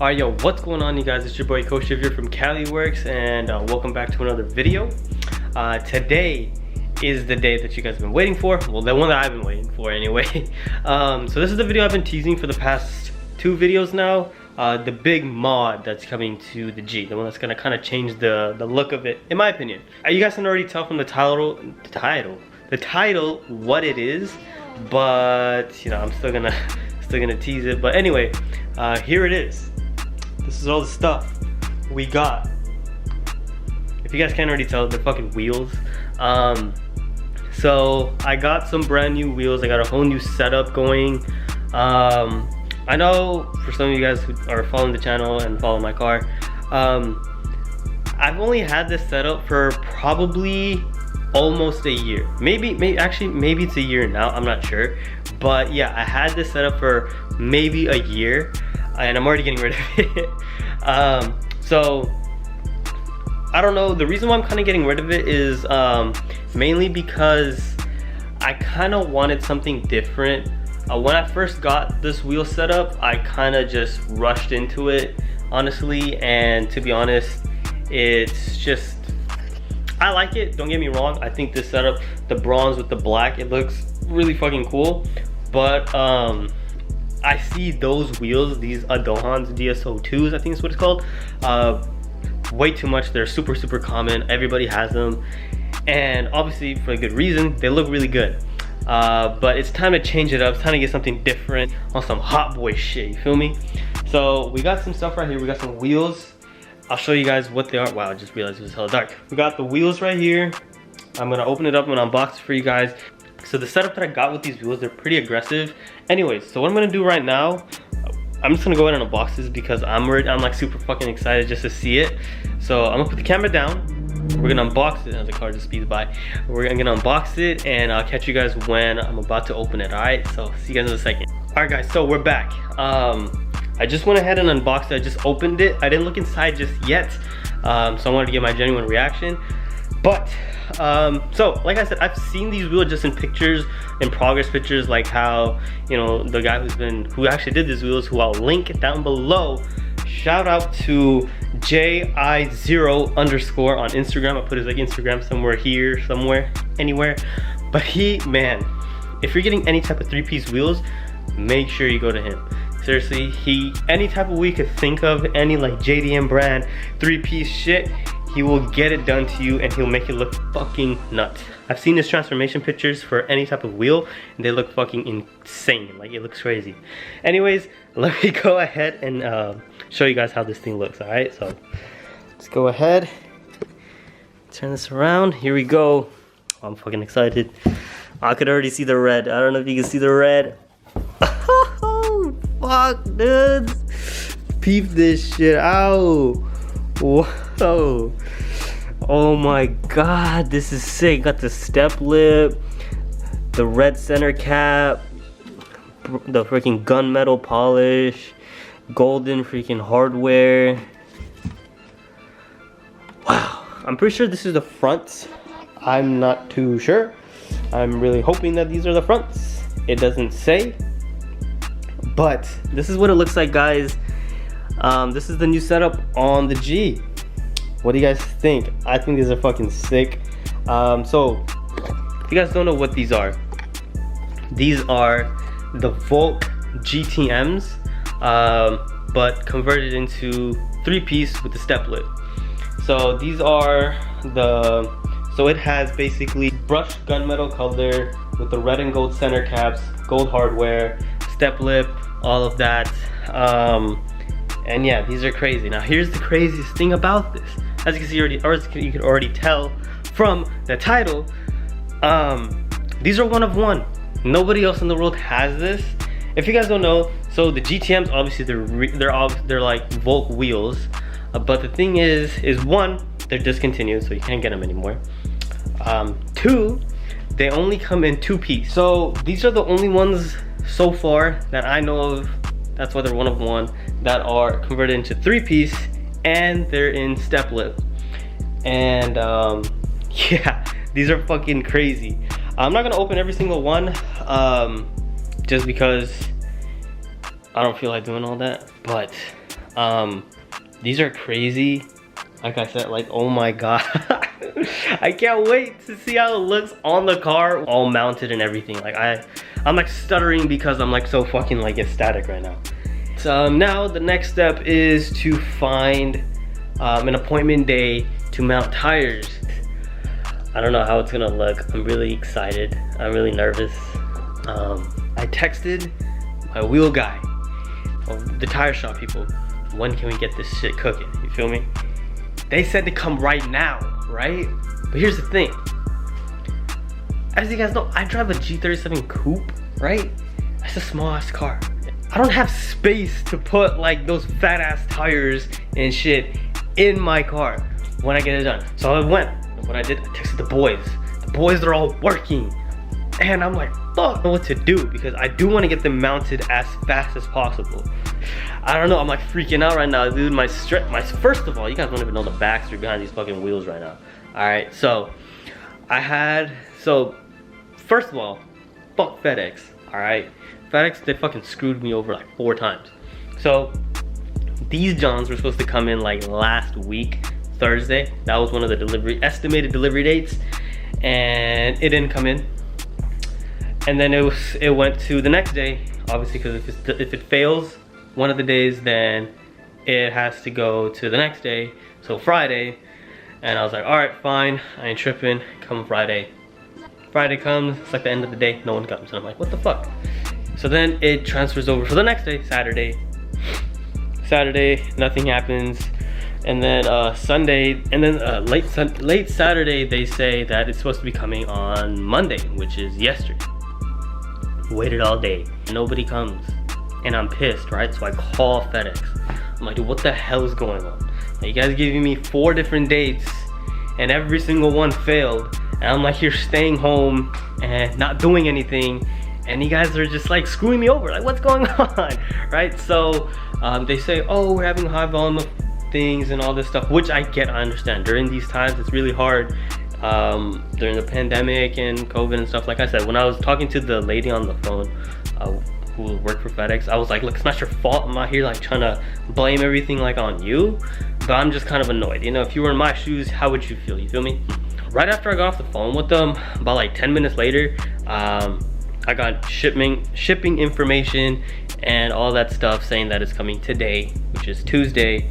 Alright, yo, what's going on, you guys? It's your boy Kaushiv here from Works, and welcome back to another video. Today is the day that you guys have been waiting for. Well, the one that I've been waiting for anyway. So this is the video I've been teasing for the past 2 videos now. The big mod that's coming to the G, the one that's gonna kind of change the look of it, in my opinion. You guys can already tell from the title what it is, but you know, I'm still gonna tease it. But anyway, here it is. This is all the stuff we got. If you guys can't already tell, they're fucking wheels. So I got some brand new wheels. I got a whole new setup going. I know for some of you guys who are following the channel and follow my car, I've only had this setup for probably almost a year. Maybe it's a year now, I'm not sure. But yeah, I had this setup for maybe a year, and I'm already getting rid of it. So I don't know, the reason why I'm kind of getting rid of it is mainly because I kind of wanted something different. When I first got this wheel setup, I kind of just rushed into it, honestly, and to be honest, it's just, I like it, don't get me wrong. I think this setup, the bronze with the black, it looks really fucking cool. But I see those wheels, these Adohans DSO2s, I think is what it's called, way too much. They're super common, everybody has them, and obviously for a good reason. They look really good, but it's time to change it up. It's time to get something different on some hot boy shit, you feel me? So we got some stuff right here. We got some wheels. I'll show you guys what they are. Wow, I just realized it was hella dark. We got the wheels right here. I'm gonna open it up and unbox it for you guys. So the setup that I got with these wheels, they're pretty aggressive. Anyways, so what I'm gonna do right now, I'm just gonna go ahead and unbox this because I'm like super fucking excited just to see it. So I'm gonna put the camera down. We're gonna unbox it as the car just speeds by. We're gonna unbox it, and I'll catch you guys when I'm about to open it. All right, so see you guys in a second. All right, guys, so we're back. I just went ahead and unboxed it. I just opened it. I didn't look inside just yet, so I wanted to get my genuine reaction. But so like I said, I've seen these wheels just in pictures, in progress pictures, like how, you know, the guy who actually did these wheels, who I'll link down below. Shout out to JI0_ on Instagram. I'll put his like Instagram somewhere here, somewhere, anywhere. But man, if you're getting any type of 3-piece wheels, make sure you go to him. Seriously, any type of wheel you could think of, any like JDM brand 3-piece shit, he will get it done to you, and he'll make it look fucking nuts. I've seen his transformation pictures for any type of wheel, and they look fucking insane. Like, it looks crazy. Anyways, let me go ahead and show you guys how this thing looks. All right, so let's go ahead, turn this around. Here we go. Oh, I'm fucking excited. I could already see the red. I don't know if you can see the red. Oh, fuck, dudes. Peep this shit out. Whoa. Oh my god, this is sick. Got the step lip, the red center cap, the freaking gunmetal polish, golden freaking hardware. Wow. I'm pretty sure this is the fronts. I'm not too sure. I'm really hoping that these are the fronts. It doesn't say, but this is what it looks like, guys. This is the new setup on the G. What do you guys think? I think these are fucking sick. So if you guys don't know what these are the Volks GTMs, but converted into 3-piece with the step lip. So these are so it has basically brushed gunmetal color with the red and gold center caps, gold hardware, step lip, all of that. And yeah, these are crazy. Now here's the craziest thing about this. As you can see already, or as you can already tell from the title, these are one of one. Nobody else in the world has this. If you guys don't know, so the GTMs, obviously they're like Volks wheels, but the thing is one, they're discontinued, so you can't get them anymore. 2, they only come in 2-piece. So these are the only ones so far that I know of. That's why they're one of one, that are converted into 3-piece, and they're in step lip. And yeah, these are fucking crazy. I'm not gonna open every single one, just because I don't feel like doing all that, but These are crazy. Like I said, like, oh my god. I can't wait to see how it looks on the car, all mounted and everything. Like I'm like stuttering because I'm like so fucking like ecstatic right now. So now the next step is to find an appointment day to mount tires. I don't know how it's gonna look. I'm really excited. I'm really nervous. I texted my wheel guy, the tire shop people. When can we get this shit cooking? You feel me? They said to come right now, right? But here's the thing. As you guys know, I drive a G37 coupe, right? That's a small ass car. I don't have space to put like those fat ass tires and shit in my car when I get it done. So I went. What I did, I texted the boys. The boys are all working. And I'm like, fuck, I don't know what to do because I do want to get them mounted as fast as possible. I don't know, I'm like freaking out right now, dude. First of all, you guys don't even know the backstory behind these fucking wheels right now. Alright, so first of all, fuck FedEx, alright? FedEx, they fucking screwed me over like 4 times. So these Johns were supposed to come in like last week, Thursday. That was one of the estimated delivery dates, and it didn't come in. And then it went to the next day, obviously, because if it fails one of the days, then it has to go to the next day, so Friday. And I was like, all right, fine, I ain't tripping. Come Friday. Friday comes, it's like the end of the day, no one comes, and I'm like, what the fuck? So then it transfers over for the next day, Saturday. Nothing happens. And then Sunday, and then late Saturday, they say that it's supposed to be coming on Monday, which is yesterday. Waited all day, nobody comes, and I'm pissed, right? So I call FedEx. I'm like, dude, what the hell is going on? Like, you guys giving me 4 different dates, and every single one failed, and I'm like here staying home and not doing anything, and you guys are just like screwing me over. Like, what's going on, right? So they say, oh, we're having a high volume of things and all this stuff, which I understand. During these times, it's really hard. During the pandemic and COVID and stuff, like I said, when I was talking to the lady on the phone who worked for FedEx, I was like, look, it's not your fault. I'm not here like trying to blame everything like on you, but I'm just kind of annoyed. You know, if you were in my shoes, how would you feel? You feel me? Right after I got off the phone with them, about like 10 minutes later, I got shipping information and all that stuff saying that it's coming today, which is Tuesday.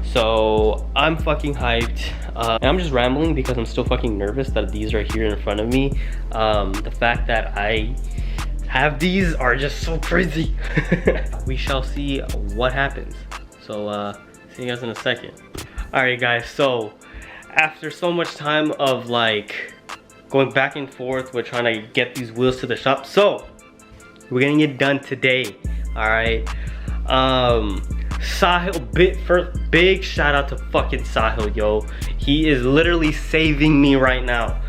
So I'm fucking hyped, and I'm just rambling because I'm still fucking nervous that these are here in front of me. The fact that I have these are just so crazy. We shall see what happens. So see you guys in a second. Alright guys, so after so much time of like going back and forth with trying to get these wheels to the shop, so we're getting it done today. Alright, Saheel, big shout out to fucking Saheel, yo. He is literally saving me right now.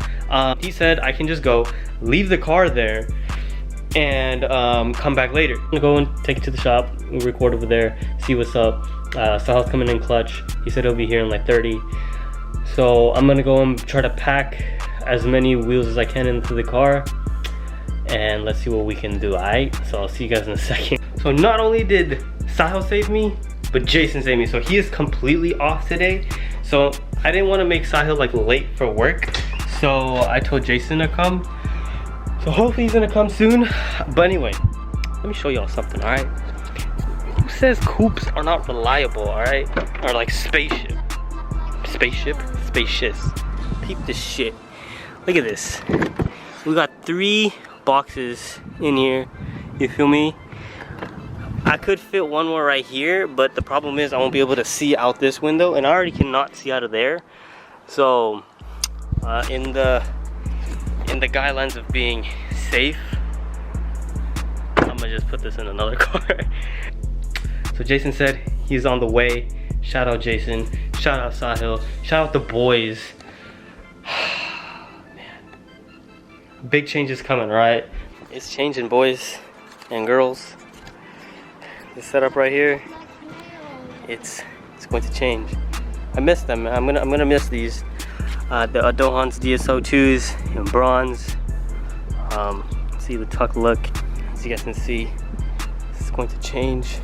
He said I can just go leave the car there and come back later. I'm gonna go and take it to the shop, we'll record over there, see what's up. Saheel's coming in clutch. He said he'll be here in like 30. So I'm gonna go and try to pack as many wheels as I can into the car, and let's see what we can do. Alright, so I'll see you guys in a second. So not only did Saheel save me, but Jason saved me. So he is completely off today. So I didn't want to make Saheel like late for work. So I told Jason to come. So hopefully he's gonna come soon. But anyway, let me show y'all something, alright? Who says coupes are not reliable, alright? Or like spaceship. Spacious. Peep this shit. Look at this. We got 3 boxes in here. You feel me? I could fit one more right here, but the problem is I won't be able to see out this window, and I already cannot see out of there. So in the guidelines of being safe, I'm gonna just put this in another car. So Jason said he's on the way. Shout out Jason, shout out Saheel, shout out the boys. Man, big changes coming, right? It's changing, boys and girls. The setup right here, it's going to change. I miss them, man. I'm gonna miss these. The Adohan's DSO2s in bronze. See the tuck look, as you guys can see. This is going to change.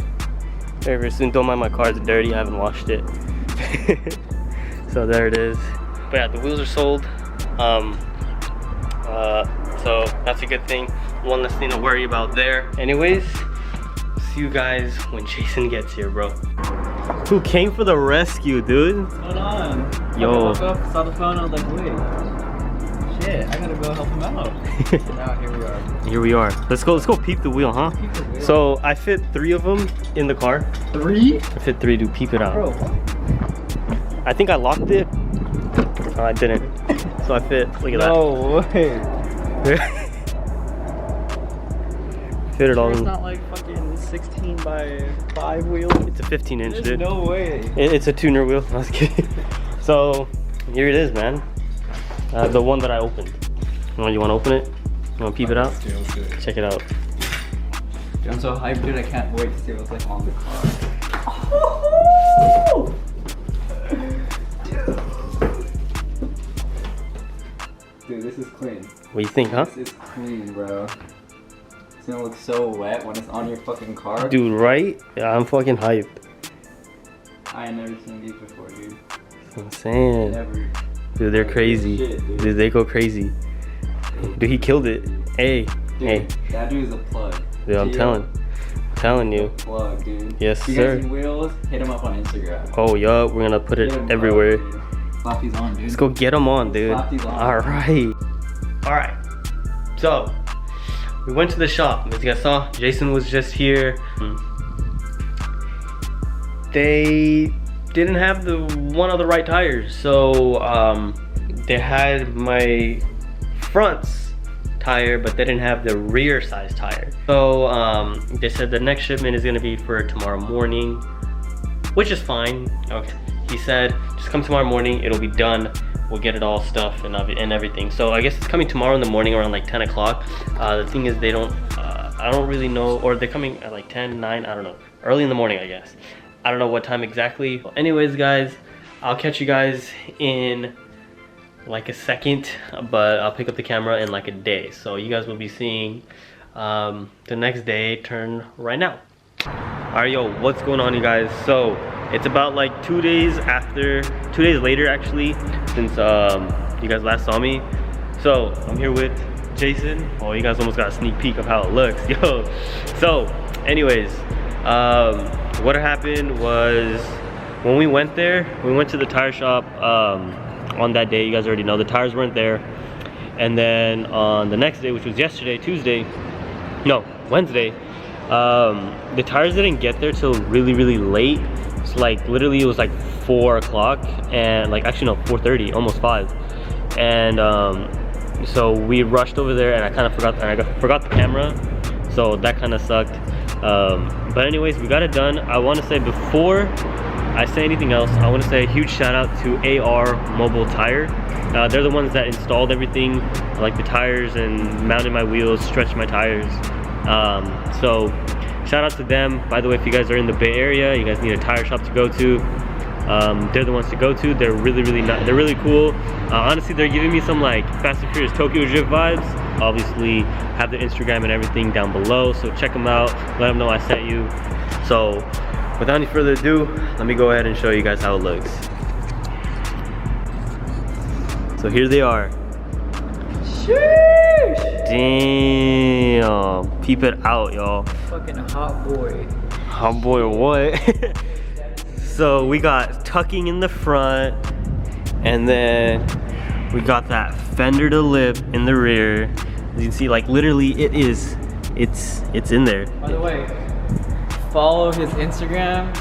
Very soon. Don't mind my car, it's dirty. I haven't washed it. So there it is. But yeah, the wheels are sold. So that's a good thing. One less thing to worry about there. Anyways, see you guys when Jason gets here, bro. Who came for the rescue, dude? What's going on? Yo. I woke up, saw the phone, I was like, wait, shit, I gotta go help him out. Now here we are. Here we are. Let's go peep the wheel, huh? Peep the wheel. So I fit 3 of them in the car. 3? I fit 3, dude. Peep it out. Bro. I think I locked it. Oh, I didn't. So I fit. Look at that. No way. Fit it all It's in. not like fucking 16 by 5 wheel. It's a 15-inch, There's dude. no way. It's a tuner wheel. I was kidding. So here it is, man. The one that I opened. You want to open it? You want to peep it out? Let's do it. Check it out. Dude, I'm so hyped, dude. I can't wait to see what's like on the car. Dude, this is clean. What do you think, huh? This is clean, bro. It's gonna look so wet when it's on your fucking car. Dude, right? Yeah, I'm fucking hyped. I ain't never seen these before, dude. That's what I'm saying. Never. Dude, they're crazy. Shit, dude. Dude, they go crazy. Dude, he killed it. Hey, Dude, hey. that dude is a plug. Dude, I'm telling you. Plug, dude. Yes, if you sir. guys need wheels, hit him up on Instagram. Oh, yup, we're gonna put it Get 'em everywhere. up, dude. Slap these on, dude. Let's go get them on, dude. Slap these on. Alright. So, we went to the shop. As you guys saw, Jason was just here. They didn't have the one of the right tires. So, they had my front's tire, but they didn't have the rear size tire. So, they said the next shipment is gonna be for tomorrow morning, which is fine. Okay. He said, just come tomorrow morning, it'll be done. We'll get it all stuff and everything. So I guess it's coming tomorrow in the morning around like 10 o'clock. The thing is, they don't, I don't really know, or they're coming at like 10, 9, I don't know. Early in the morning, I guess. I don't know what time exactly. Well, anyways, guys, I'll catch you guys in like a second, but I'll pick up the camera in like a day. So you guys will be seeing the next day turn right now. All right, yo, what's going on, you guys? So it's about like 2 days later actually, since you guys last saw me. So I'm here with Jason. Oh, you guys almost got a sneak peek of how it looks. Yo, so anyways, what happened was when we went there, we went to the tire shop on that day. You guys already know the tires weren't there. And then on the next day, which was yesterday, Wednesday, the tires didn't get there till really late. So like literally it was like 4 o'clock, and like actually no, 4:30, almost 5. And so we rushed over there, and I kind of forgot the camera, so that kind of sucked. But anyways, we got it done. I want to say, before I say anything else, I want to say a huge shout out to AR Mobile Tire. They're the ones that installed everything, like the tires, and mounted my wheels, stretched my tires. So shout out to them. By the way, if you guys are in the Bay Area, you guys need a tire shop to go to, they're the ones to go to. They're they're really cool. Honestly, they're giving me some like Fast and Furious Tokyo Drift vibes. Obviously have the Instagram and everything down below, so check them out, let them know I sent you. So without any further ado, let me go ahead and show you guys how it looks. So here they are. Sheesh! Damn, peep it out, y'all. Fucking hot boy. Hot boy or what? So we got tucking in the front, and then we got that fender to lip in the rear. As you can see, like literally it's in there. By the way, follow his Instagram.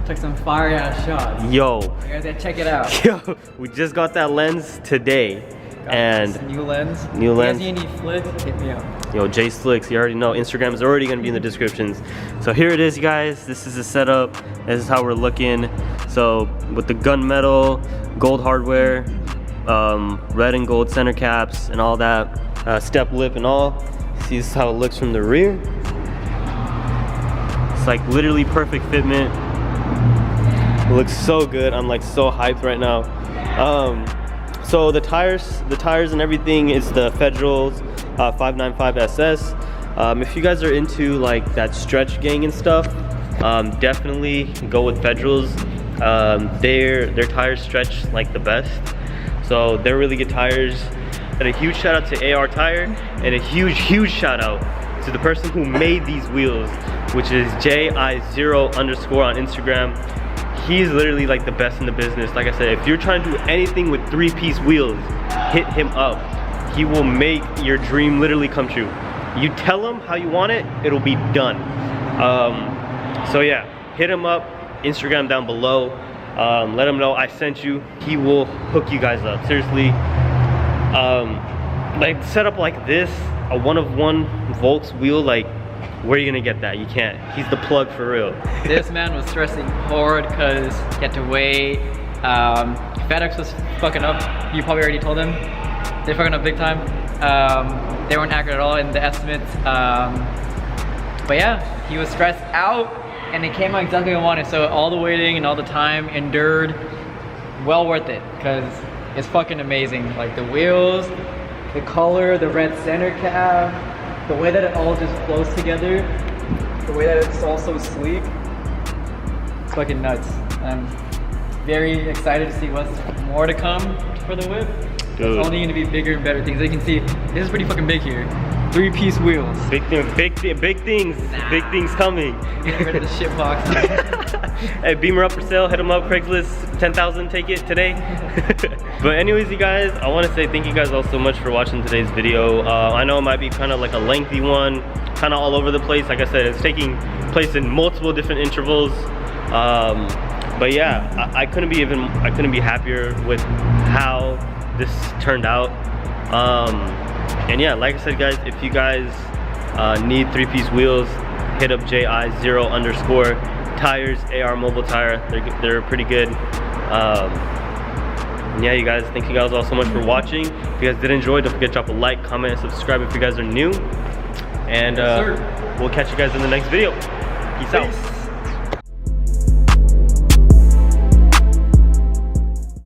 Took some fire ass shots. Yo, You guys gotta check it out. yo, we just got that lens today. And This new lens. New If lens. you guys need any flicks, hit me up. yo, Jay Slicks, you already know Instagram is already gonna be in the descriptions. So here it is, you guys. This is the setup. This is how we're looking. So with the gunmetal, gold hardware, red and gold center caps, and all that, step lip and all. See, this is how it looks from the rear. It's like literally perfect fitment. It looks so good. I'm like so hyped right now. So the tires and everything is the Federals 595 SS. If you guys are into like that stretch gang and stuff, definitely go with Federals. Their tires stretch like the best, so they're really good tires. And a huge shout out to AR Tire, and a huge shout out to the person who made these wheels, which is JI0_ on Instagram. He's literally like the best in the business. Like I said, if you're trying to do anything with 3-piece wheels, hit him up. He will make your dream literally come true. You tell him how you want it, it'll be done. So yeah, hit him up, Instagram down below. Let him know I sent you. He will hook you guys up, seriously. Like set up like this, a 1-of-1 Volks wheel, like where are you gonna get that? You can't. He's the plug for real. This man was stressing hard because he had to wait. FedEx was fucking up. You probably already told him. They're fucking up big time. They weren't accurate at all in the estimates. But yeah, he was stressed out and it came out exactly what I wanted. So all the waiting and all the time endured, well worth it, because it's fucking amazing. Like the wheels, the color, the red center cap, the way that it all just flows together, the way that it's all so sleek, it's fucking nuts. I'm very excited to see what's more to come for the whip. Dude. It's only gonna be bigger and better things. As you can see, this is pretty fucking big here. 3-piece wheels. Big things coming. Get rid of the shit box. Hey, Beamer up for sale, hit them up, Craigslist, 10,000, take it today. But anyways, you guys, I want to say thank you guys all so much for watching today's video. I know it might be kind of like a lengthy one, kind of all over the place. Like I said, it's taking place in multiple different intervals. But yeah, I couldn't be happier with how this turned out. And yeah, like I said, guys, if you guys need 3-piece wheels, hit up JI0_ tires, AR mobile tire. They're pretty good. Yeah, you guys, thank you guys all so much for watching. If you guys did enjoy, don't forget to drop a like, comment, and subscribe if you guys are new. And we'll catch you guys in the next video. Peace out.